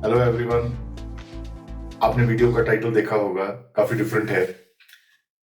Hello everyone. आपने video का title देखा होगा, काफी डिफरेंट है।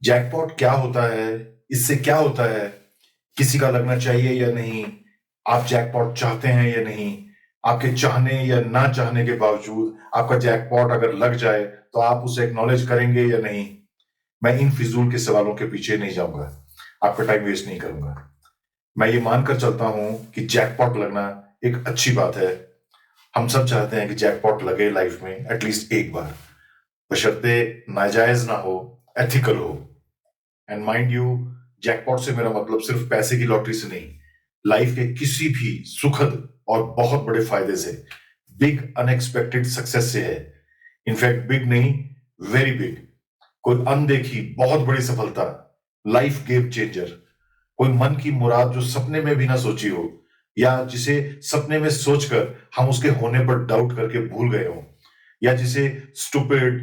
जैकपॉट क्या होता है, इससे क्या होता है, किसी का लगना चाहिए या नहीं, आप जैकपॉट चाहते हैं या नहीं, आपके चाहने या ना चाहने के बावजूद आपका जैकपॉट अगर लग जाए तो आप उसे एक्नॉलेज करेंगे या नहीं। मैं इन फिजूल के सवालों के पीछे नहीं जाऊंगा, आपका टाइम वेस्ट नहीं करूंगा। मैं ये मानकर चलता हूं कि जैकपॉट लगना एक अच्छी बात है। हम सब चाहते हैं कि जैकपॉट लगे लाइफ में एटलीस्ट एक बार, बशर्ते नाजायज ना हो, एथिकल हो। एंड माइंड यू, जैकपॉट से मेरा मतलब सिर्फ पैसे की लॉटरी से नहीं, लाइफ के किसी भी सुखद और बहुत बड़े फायदे से, बिग अनएक्सपेक्टेड सक्सेस से है। इनफैक्ट बिग नहीं, वेरी बिग। कोई अनदेखी बहुत बड़ी सफलता, लाइफ गेम चेंजर। कोई मन की मुराद जो सपने में भी ना सोची हो, या जिसे सपने में सोचकर हम उसके होने पर डाउट करके भूल गए हो, या जिसे स्टूपिड,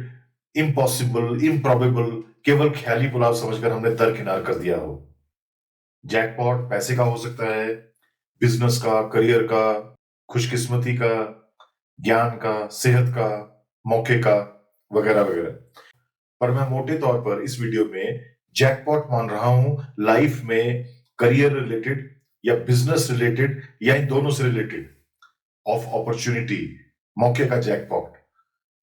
इम्पॉसिबल, इम्प्रॉबेबल केवल ख्याली पुलाव समझकर हमने दरकिनार कर दिया हो। जैकपॉट पैसे का हो सकता है, बिजनेस का, करियर का, खुशकिस्मती का, ज्ञान का, सेहत का, मौके का, वगैरह वगैरह। पर मैं मोटे तौर पर इस वीडियो में जैकपॉट मान रहा हूं लाइफ में करियर रिलेटेड या बिजनेस रिलेटेड या इन दोनों से रिलेटेड, ऑफ अपॉर्चुनिटी, मौके का जैकपॉट।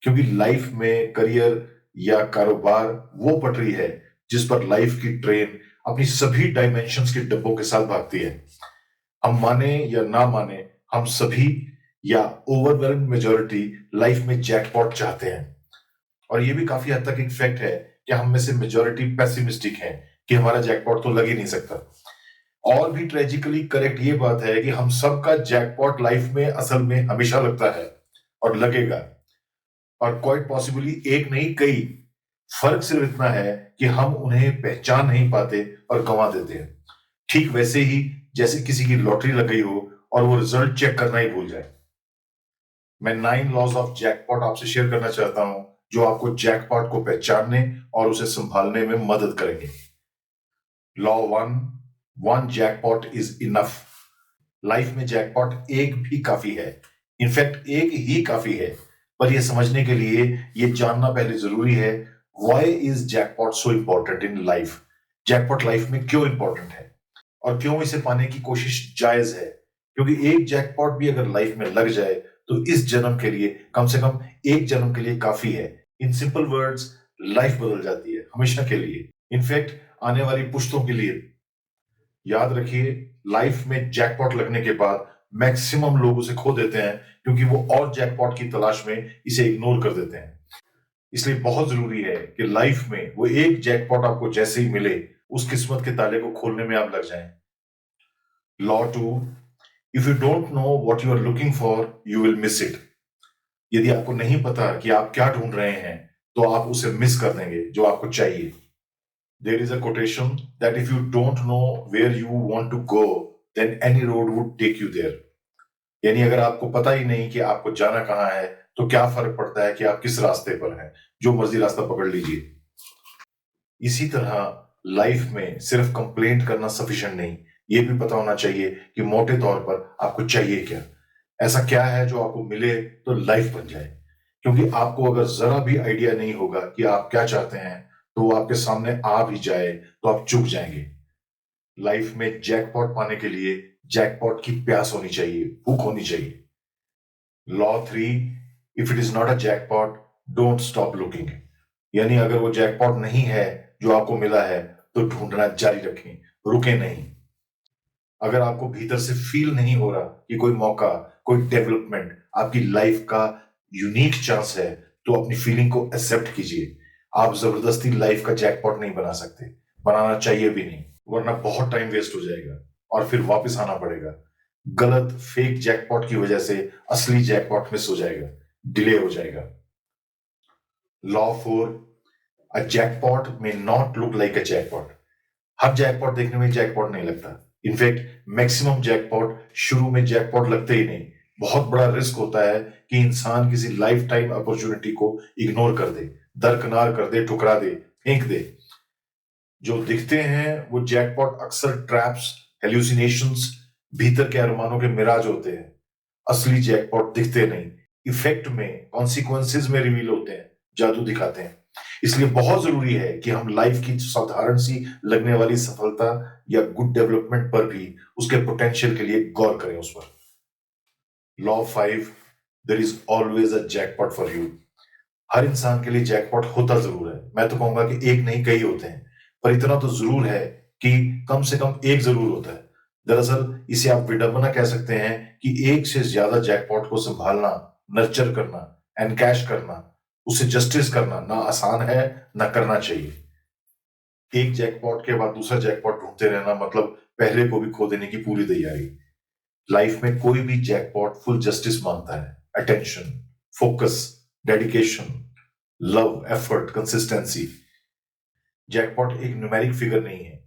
क्योंकि लाइफ में करियर या कारोबार वो पटरी है जिस पर लाइफ की ट्रेन अपनी सभी डायमेंशंस के डब्बों के साथ भागती है। हम माने या ना माने, हम सभी या ओवरवेलमिंग मेजॉरिटी लाइफ में जैकपॉट चाहते हैं। और ये भी काफी हद तक एक फैक्ट है कि हम में से मेजॉरिटी पेसिमिस्टिक है कि हमारा जैकपॉट तो लग ही नहीं सकता। और भी ट्रेजिकली करेक्ट ये बात है कि हम सबका जैकपॉट लाइफ में असल में हमेशा लगता है और लगेगा, और क्वाइट पॉसिबली एक नहीं कई। फर्क सिर्फ इतना है कि हम उन्हें पहचान नहीं पाते और गंवा देते हैं। ठीक वैसे ही जैसे किसी की लॉटरी लग गई हो और वो रिजल्ट चेक करना ही भूल जाए। मैं 9 लॉज ऑफ जैकपॉट आपसे शेयर करना चाहता हूं, जो आपको जैकपॉट को पहचानने और उसे संभालने में मदद करेंगे। Law 1, one jackpot is enough. Life में जैकपॉट एक भी काफी है, इनफैक्ट एक ही काफी है। पर यह समझने के लिए यह जानना पहले जरूरी है, why is jackpot so important in life. Jackpot life में क्यों इंपॉर्टेंट है और क्यों इसे पाने की कोशिश जायज है। क्योंकि एक जैकपॉट भी अगर लाइफ में लग जाए तो इस जन्म के लिए, कम से कम एक जन्म के लिए काफी है। इन सिंपल वर्ड्स, लाइफ बदल जाती है हमेशा के लिए, इनफैक्ट आने वाली पुश्तों के लिए। याद रखिए, लाइफ में जैकपॉट लगने के बाद मैक्सिमम लोग उसे खो देते हैं क्योंकि वो और जैकपॉट की तलाश में इसे इग्नोर कर देते हैं। इसलिए बहुत जरूरी है कि लाइफ में वो एक जैकपॉट आपको जैसे ही मिले, उस किस्मत के ताले को खोलने में आप लग जाएं। Law 2, if you don't know what you are looking for, you will miss it. यदि आपको नहीं पता कि आप क्या ढूंढ रहे हैं तो आप उसे मिस कर देंगे जो आपको चाहिए। There is a quotation that if you don't know where you want to go, then any road would take you there. यानी अगर आपको पता ही नहीं कि आपको जाना कहाँ है तो क्या फर्क पड़ता है कि आप किस रास्ते पर हैं, जो मर्जी रास्ता पकड़ लीजिए। इसी तरह लाइफ में सिर्फ कंप्लेंट करना सफिशिएंट नहीं, ये भी पता होना चाहिए कि मोटे तौर पर आपको चाहिए क्या। ऐसा क्या है जो आपको मिले तो लाइफ बन जाए। क्योंकि आपको अगर जरा भी आइडिया नहीं होगा कि आप क्या चाहते हैं, तो वो आपके सामने आ भी जाए तो आप चुप जाएंगे। लाइफ में जैकपॉट पाने के लिए जैकपॉट की प्यास होनी चाहिए, भूख होनी चाहिए। Law 3, if it is not a jackpot, don't stop looking. यानी अगर वो जैकपॉट नहीं है जो आपको मिला है तो ढूंढना जारी रखें, रुके नहीं। अगर आपको भीतर से फील नहीं हो रहा कि कोई मौका, कोई डेवलपमेंट आपकी लाइफ का यूनिक चांस है, तो अपनी फीलिंग को एक्सेप्ट कीजिए। आप जबरदस्ती लाइफ का जैकपॉट नहीं बना सकते, बनाना चाहिए भी नहीं, वरना बहुत टाइम वेस्ट हो जाएगा और फिर वापस आना पड़ेगा। गलत फेक जैकपॉट की वजह से असली जैकपॉट मिस हो जाएगा, डिले हो जाएगा। Law 4, a jackpot may not look like a jackpot. Her jackpot देखने में जैकपॉट नहीं लगता। इनफैक्ट मैक्सिमम जैकपॉट शुरू में जैकपॉट लगते ही नहीं। बहुत बड़ा रिस्क होता है कि इंसान किसी लाइफ टाइम अपॉर्चुनिटी को इग्नोर कर दे, दरकिनार कर दे, ठुकरा दे, फेंक दे। जो दिखते हैं वो जैकपॉट अक्सर ट्रैप्स, हेल्यूसिनेशंस, भीतर के अरमानों के मिराज होते हैं। असली जैकपॉट दिखते नहीं, इफेक्ट में, कॉन्सिक्वेंसेज में रिवील होते हैं, जादू दिखाते हैं। इसलिए बहुत जरूरी है कि हम लाइफ की साधारण सी लगने वाली सफलता या गुड डेवलपमेंट पर भी उसके पोटेंशियल के लिए गौर करें उस पर। Law 5, there is always a jackpot for you. हर इंसान के लिए जैकपॉट होता जरूर है। मैं तो कहूंगा कि एक नहीं कई होते हैं, पर इतना तो जरूर है कि कम से कम एक जरूर होता है। दरअसल इसे आप विडंबना कह सकते हैं कि एक से ज्यादा जैकपॉट को संभालना, नर्चर करना, एनकैश करना, उसे जस्टिस करना ना आसान है ना करना चाहिए। एक जैकपॉट के बाद दूसरा जैकपॉट ढूंढते रहना मतलब पहले को भी खो देने की पूरी तैयारी। लाइफ में कोई भी जैकपॉट फुल जस्टिस मांगता है, attention, focus, dedication, love, effort, consistency. Jackpot एक न्यूमेरिक फिगर नहीं है,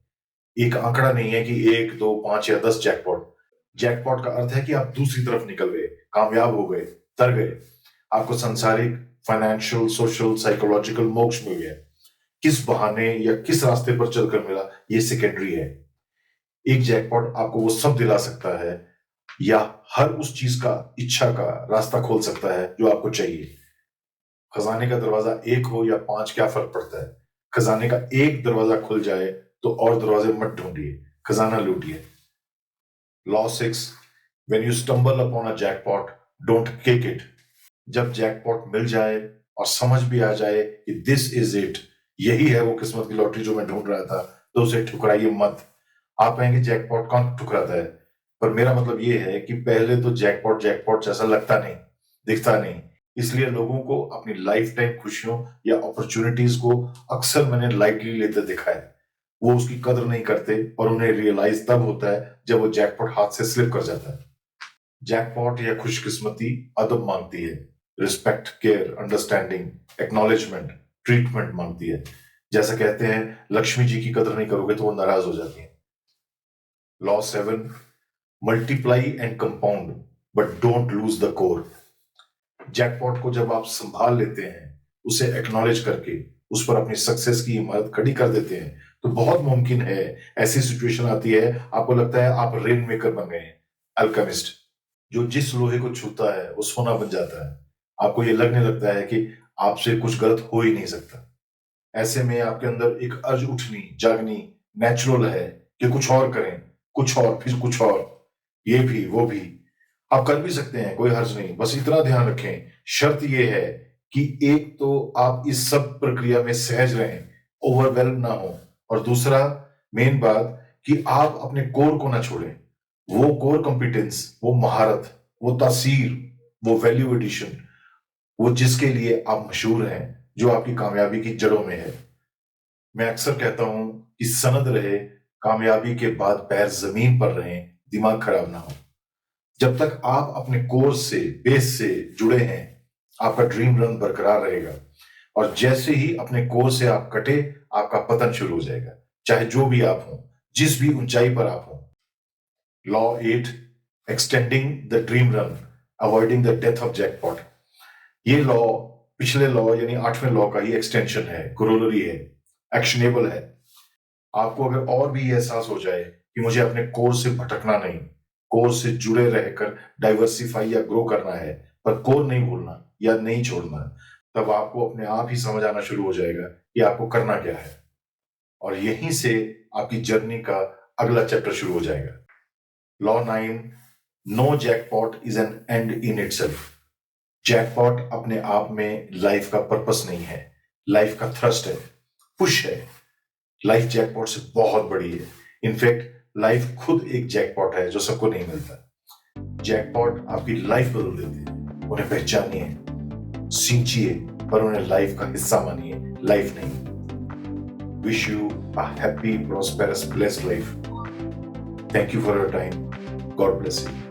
एक आंकड़ा नहीं है कि 1, 2, 5 या 10 जैकपॉट। जैकपॉट का अर्थ है कि आप दूसरी तरफ निकल गए, कामयाब हो गए, तर गए। आपको सांसारिक, फाइनेंशियल, सोशल, साइकोलॉजिकल मोक्ष मिल गया। किस बहाने या किस रास्ते पर चलकर मिला, ये सेकेंडरी है। एक जैकपॉट आपको वो सब दिला सकता है या हर उस चीज का, इच्छा का रास्ता खोल सकता है जो आपको चाहिए। खजाने का दरवाजा एक हो या 5, क्या फर्क पड़ता है? खजाने का एक दरवाजा खुल जाए तो और दरवाजे मत ढूंढिए, खजाना लूटिए। Law 6, when you stumble upon a jackpot, don't kick it. जब जैकपॉट मिल जाए और समझ भी आ जाए कि दिस इज इट, यही है वो किस्मत की लॉटरी जो मैं ढूंढ रहा था, तो उसे ठुकराइए मत। आप कहेंगे जैकपॉट कौन ठुकराता है? पर मेरा मतलब ये है कि पहले तो जैकपॉट जैकपॉट जैसा लगता नहीं, दिखता नहीं। इसलिए लोगों को अपनी लाइफ टाइम खुशियों या अपॉर्चुनिटीज को अक्सर मैंने लाइटली लेते देखा है। वो उसकी कदर नहीं करते और उन्हें रियलाइज तब होता है जब वो जैकपॉट हाथ से स्लिप कर जाता है। जैकपॉट या खुशकिस्मती अदब मांगती है, respect, care, understanding, acknowledgement, treatment मांगती है। जैसा कहते हैं, लक्ष्मी जी की कदर नहीं करोगे तो वो नाराज हो जाती है। Law 7, multiply and compound but don't lose the core. Jackpot को जब आप संभाल लेते हैं, उसे एक्नॉलेज करके उस पर अपनी सक्सेस की इमारत खड़ी कर देते हैं, तो बहुत मुमकिन है ऐसी सिचुएशन आती है, आपको लगता है आप रेन मेकर बन गए हैं, अल्केमिस्ट। जो जिस लोहे को छूता है वो सोना बन जाता है। आपको ये लगने लगता है कि आपसे कुछ गलत हो ही नहीं सकता। ऐसे में आपके अंदर एक अर्ज उठनी, जागनी नेचुरल है कि कुछ और करें, कुछ और, फिर कुछ और, ये भी वो भी। आप कर भी सकते हैं, कोई हर्ज नहीं। बस इतना ध्यान रखें, शर्त यह है कि एक तो आप इस सब प्रक्रिया में सहज रहें, ओवरवेल्म ना हो, और दूसरा मेन बात कि आप अपने कोर को ना छोड़ें। वो कोर कॉम्पिटेंस, वो महारत, वो तासीर, वो वैल्यू एडिशन, वो जिसके लिए आप मशहूर हैं, जो आपकी कामयाबी की जड़ों में है। मैं अक्सर कहता हूं कि सनद रहे, कामयाबी के बाद पैर जमीन पर रहें, दिमाग खराब ना हो। जब तक आप अपने कोर्स से, बेस से जुड़े हैं, आपका ड्रीम रन बरकरार रहेगा। और जैसे ही अपने कोर्स से आप कटे, आपका पतन शुरू हो जाएगा, चाहे जो भी आप हो, जिस भी ऊंचाई पर आप हो। Law 8, extending the dream run, avoiding the death of jackpot. ये लॉ पिछले लॉ यानी 8वें लॉ का ही एक्सटेंशन है, कोरोलरी है, एक्शनेबल है। आपको अगर और भी एहसास हो जाए कि मुझे अपने कोर्स से भटकना नहीं, कोर्स से जुड़े रहकर डाइवर्सिफाई या ग्रो करना है, पर कोर नहीं भूलना या नहीं छोड़ना, तब आपको अपने आप ही समझ आना शुरू हो जाएगा कि आपको करना क्या है। और यहीं से आपकी जर्नी का अगला चैप्टर शुरू हो जाएगा। Law 9, no jackpot is an end in itself. Jackpot अपने आप में लाइफ का पर्पस नहीं है, लाइफ का थ्रस्ट है, पुश है। लाइफ जैकपॉट से बहुत बड़ी है। इनफैक्ट लाइफ खुद एक जैकपॉट है जो सबको नहीं मिलता। जैकपॉट आपकी लाइफ बदल देते हैं। उन्हें पहचानिए, सींचिए, पर उन्हें लाइफ का हिस्सा मानिए, लाइफ नहीं। Wish you a happy, prosperous, blessed life. Thank you for your time. God bless you.